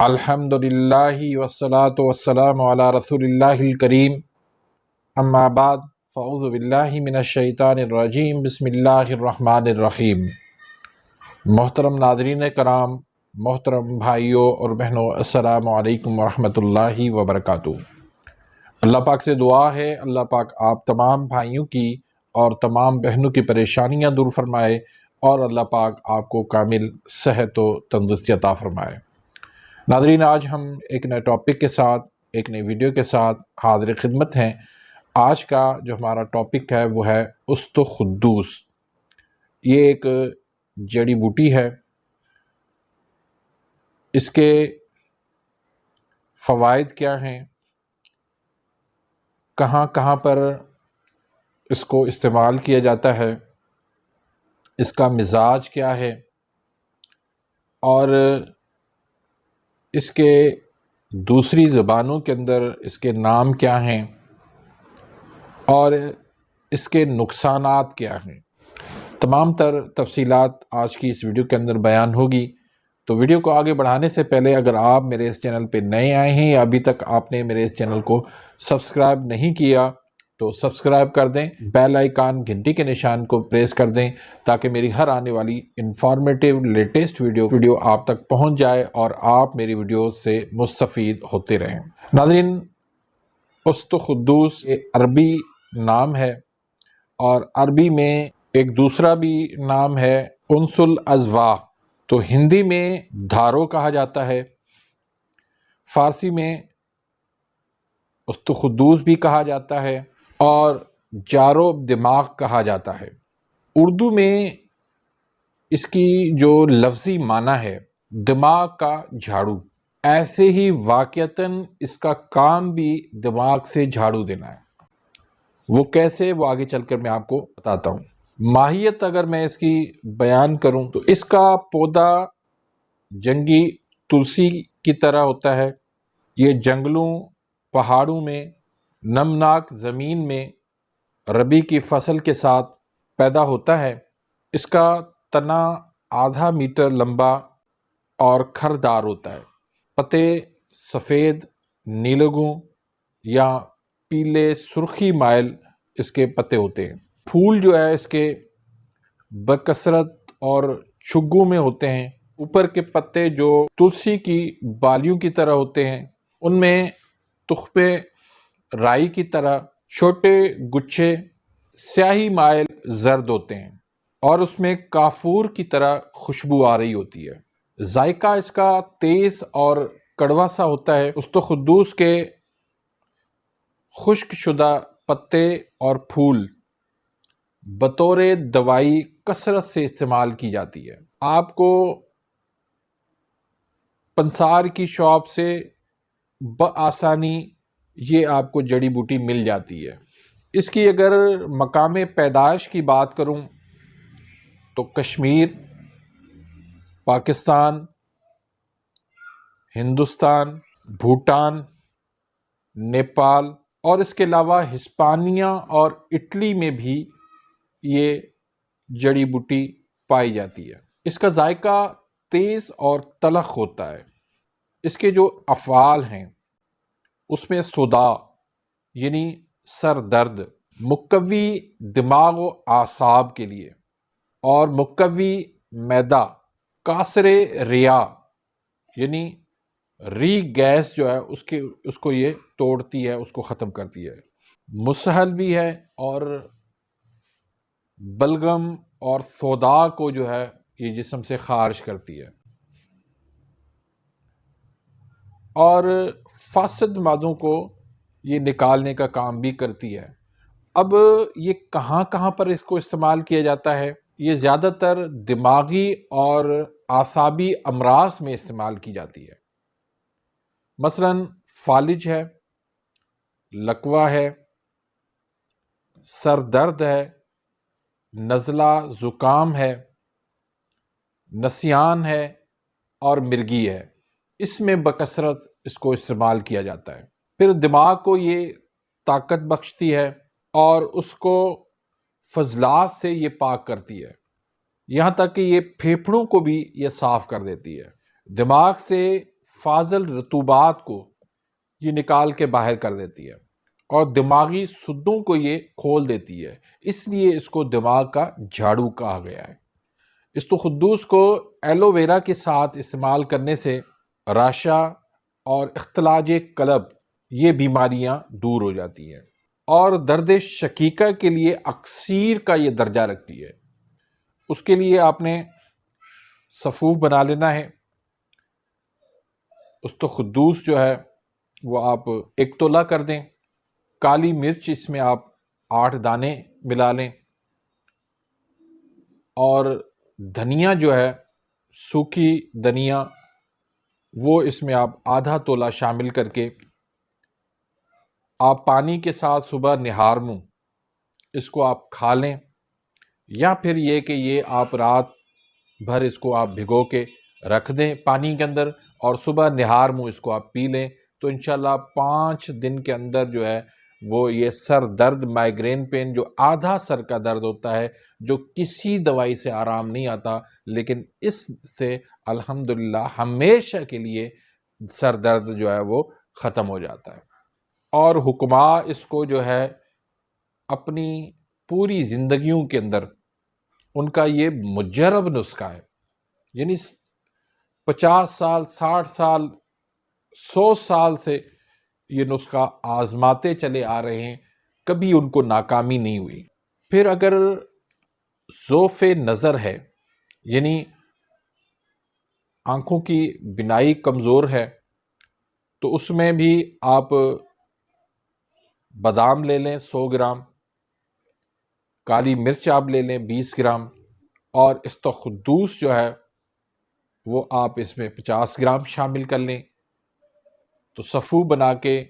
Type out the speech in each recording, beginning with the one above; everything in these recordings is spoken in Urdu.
الحمدللہ والصلاة والسلام علی رسول اللہ الکریم، اما بعد فاعوذ باللہ من الشیطان الرجیم، بسم اللہ الرحمن الرحیم۔ محترم ناظرین کرام، محترم بھائیوں اور بہنوں، السلام علیکم ورحمۃ اللہ وبرکاتہ۔ اللہ پاک سے دعا ہے اللہ پاک آپ تمام بھائیوں کی اور تمام بہنوں کی پریشانیاں دور فرمائے، اور اللہ پاک آپ کو کامل صحت و تندرستی عطا فرمائے۔ ناظرین، آج ہم ایک نئے ٹاپک کے ساتھ، ایک نئی ویڈیو کے ساتھ حاضر خدمت ہیں۔ آج کا جو ہمارا ٹاپک ہے وہ ہے استخدوس۔ یہ ایک جڑی بوٹی ہے۔ اس کے فوائد کیا ہیں، کہاں کہاں پر اس کو استعمال کیا جاتا ہے، اس کا مزاج کیا ہے، اور اس کے دوسری زبانوں کے اندر اس کے نام کیا ہیں، اور اس کے نقصانات کیا ہیں، تمام تر تفصیلات آج کی اس ویڈیو کے اندر بیان ہوگی۔ تو ویڈیو کو آگے بڑھانے سے پہلے اگر آپ میرے اس چینل پہ نئے آئے ہیں یا ابھی تک آپ نے میرے اس چینل کو سبسکرائب نہیں کیا تو سبسکرائب کر دیں، بیل آئیکن گھنٹی کے نشان کو پریس کر دیں تاکہ میری ہر آنے والی انفارمیٹیو لیٹسٹ ویڈیو آپ تک پہنچ جائے اور آپ میری ویڈیو سے مستفید ہوتے رہیں۔ ناظرین، استخدوس یہ عربی نام ہے، اور عربی میں ایک دوسرا بھی نام ہے انس الازواہ، تو ہندی میں دھارو کہا جاتا ہے، فارسی میں استخدوس بھی کہا جاتا ہے، اور جارو دماغ کہا جاتا ہے۔ اردو میں اس کی جو لفظی معنی ہے دماغ کا جھاڑو، ایسے ہی واقعتاً اس کا کام بھی دماغ سے جھاڑو دینا ہے۔ وہ کیسے، وہ آگے چل کر میں آپ کو بتاتا ہوں۔ ماہیت اگر میں اس کی بیان کروں تو اس کا پودا جنگی تلسی کی طرح ہوتا ہے۔ یہ جنگلوں، پہاڑوں میں، نمناک زمین میں ربیع کی فصل کے ساتھ پیدا ہوتا ہے۔ اس کا تنا آدھا میٹر لمبا اور کھردار ہوتا ہے۔ پتے سفید، نیلگوں یا پیلے سرخی مائل اس کے پتے ہوتے ہیں۔ پھول جو ہے اس کے بکثرت اور چھگوں میں ہوتے ہیں۔ اوپر کے پتے جو تلسی کی بالیوں کی طرح ہوتے ہیں، ان میں تخمے رائی کی طرح چھوٹے گچھے سیاہی مائل زرد ہوتے ہیں، اور اس میں کافور کی طرح خوشبو آ رہی ہوتی ہے۔ ذائقہ اس کا تیز اور کڑوا سا ہوتا ہے۔ استخدوس کے خشک شدہ پتے اور پھول بطور دوائی کثرت سے استعمال کی جاتی ہے۔ آپ کو پنسار کی شاپ سے بآسانی یہ آپ کو جڑی بوٹی مل جاتی ہے۔ اس کی اگر مقام پیدائش کی بات کروں تو کشمیر، پاکستان، ہندوستان، بھوٹان، نیپال اور اس کے علاوہ ہسپانیہ اور اٹلی میں بھی یہ جڑی بوٹی پائی جاتی ہے۔ اس کا ذائقہ تیز اور تلخ ہوتا ہے۔ اس کے جو افعال ہیں اس میں صداع یعنی سر درد، مقوی دماغ و اعصاب کے لیے، اور مقوی معدہ، کاسر ریا یعنی ری گیس جو ہے اس کو یہ توڑتی ہے، اس کو ختم کرتی ہے۔ مسہل بھی ہے، اور بلغم اور صداع کو جو ہے یہ جسم سے خارج کرتی ہے، اور فاسد مادوں کو یہ نکالنے کا کام بھی کرتی ہے۔ اب یہ کہاں کہاں پر اس کو استعمال کیا جاتا ہے؟ یہ زیادہ تر دماغی اور اعصابی امراض میں استعمال کی جاتی ہے۔ مثلاً فالج ہے، لکوہ ہے، سر درد ہے، نزلہ زکام ہے، نسیان ہے، اور مرگی ہے۔ اس میں بکثرت اس کو استعمال کیا جاتا ہے۔ پھر دماغ کو یہ طاقت بخشتی ہے، اور اس کو فضلات سے یہ پاک کرتی ہے، یہاں تک کہ یہ پھیپھڑوں کو بھی یہ صاف کر دیتی ہے۔ دماغ سے فاضل رطوبات کو یہ نکال کے باہر کر دیتی ہے اور دماغی سدوں کو یہ کھول دیتی ہے، اس لیے اس کو دماغ کا جھاڑو کہا گیا ہے۔ استخدوس کو ایلو ویرا کے ساتھ استعمال کرنے سے راشا اور اختلاج قلب یہ بیماریاں دور ہو جاتی ہیں، اور درد شقیقہ کے لیے اکسیر کا یہ درجہ رکھتی ہے۔ اس کے لیے آپ نے صفوف بنا لینا ہے۔ استخدوس جو ہے وہ آپ 1 تولہ کر دیں، کالی مرچ اس میں آپ 8 دانے ملا لیں، اور دھنیا جو ہے سوکھی دھنیا وہ اس میں آپ ½ تولہ شامل کر کے آپ پانی کے ساتھ صبح نہار منہ اس کو آپ کھا لیں، یا پھر یہ کہ یہ آپ رات بھر اس کو آپ بھگو کے رکھ دیں پانی کے اندر، اور صبح نہار منہ اس کو آپ پی لیں، تو انشاءاللہ 5 دن کے اندر جو ہے وہ یہ سر درد، مائیگرین پین جو آدھا سر کا درد ہوتا ہے، جو کسی دوائی سے آرام نہیں آتا، لیکن اس سے الحمدللہ ہمیشہ کے لیے سر درد جو ہے وہ ختم ہو جاتا ہے۔ اور حکماء اس کو جو ہے اپنی پوری زندگیوں کے اندر ان کا یہ مجرب نسخہ ہے، یعنی 50 سال، 60 سال، 100 سال سے یہ نسخہ آزماتے چلے آ رہے ہیں، کبھی ان کو ناکامی نہیں ہوئی۔ پھر اگر ضعف نظر ہے، یعنی آنکھوں کی بینائی کمزور ہے، تو اس میں بھی آپ بادام لے لیں 100 گرام، کالی مرچ آپ لے لیں 20 گرام، اور استخدوس جو ہے وہ آپ اس میں 50 گرام شامل کر لیں۔ تو صفو بنا کے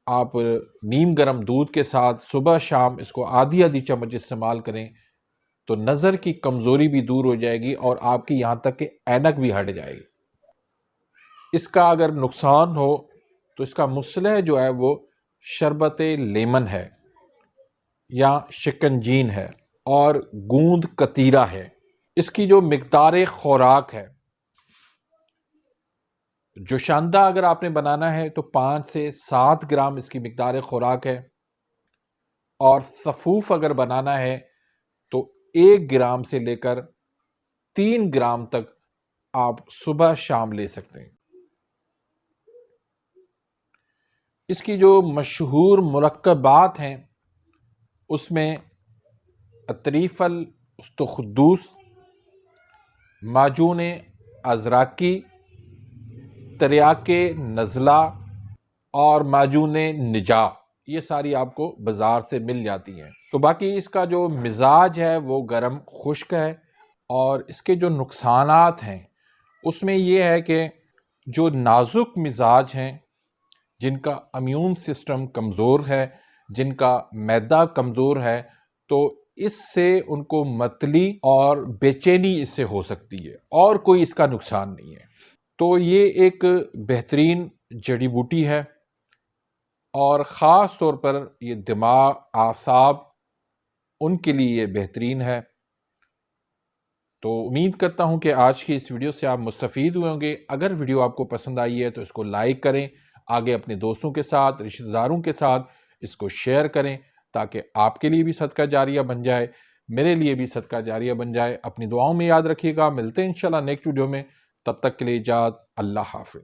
آپ نیم گرم دودھ کے ساتھ صبح شام اس کو آدھی چمچ استعمال کریں، تو نظر کی کمزوری بھی دور ہو جائے گی، اور آپ کی یہاں تک کہ اینک بھی ہٹ جائے گی۔ اس کا اگر نقصان ہو تو اس کا مصلح جو ہے وہ شربت لیمن ہے، یا شکنجین ہے، اور گوند کتیرہ ہے۔ اس کی جو مقدار خوراک ہے، جوشاندہ اگر آپ نے بنانا ہے تو 5 سے 7 گرام اس کی مقدار خوراک ہے، اور صفوف اگر بنانا ہے تو 1 گرام سے لے کر 3 گرام تک آپ صبح شام لے سکتے ہیں۔ اس کی جو مشہور مرکبات ہیں اس میں اطریف الاستخدوس، معجون ازراکی، تریاک نزلہ، اور معجون نجا، یہ ساری آپ کو بازار سے مل جاتی ہیں۔ تو باقی اس کا جو مزاج ہے وہ گرم خشک ہے، اور اس کے جو نقصانات ہیں اس میں یہ ہے کہ جو نازک مزاج ہیں، جن کا امیون سسٹم کمزور ہے، جن کا معدہ کمزور ہے، تو اس سے ان کو متلی اور بے چینی اس سے ہو سکتی ہے، اور کوئی اس کا نقصان نہیں ہے۔ تو یہ ایک بہترین جڑی بوٹی ہے، اور خاص طور پر یہ دماغ، اعصاب، ان کے لیے یہ بہترین ہے۔ تو امید کرتا ہوں کہ آج کی اس ویڈیو سے آپ مستفید ہوئے ہوں گے۔ اگر ویڈیو آپ کو پسند آئی ہے تو اس کو لائک کریں، آگے اپنے دوستوں کے ساتھ، رشتہ داروں کے ساتھ اس کو شیئر کریں، تاکہ آپ کے لیے بھی صدقہ جاریہ بن جائے، میرے لیے بھی صدقہ جاریہ بن جائے۔ اپنی دعاؤں میں یاد رکھیے گا، ملتے ہیں انشاءاللہ نیکسٹ ویڈیو میں، تب تک کے لیے اجازت، اللہ حافظ۔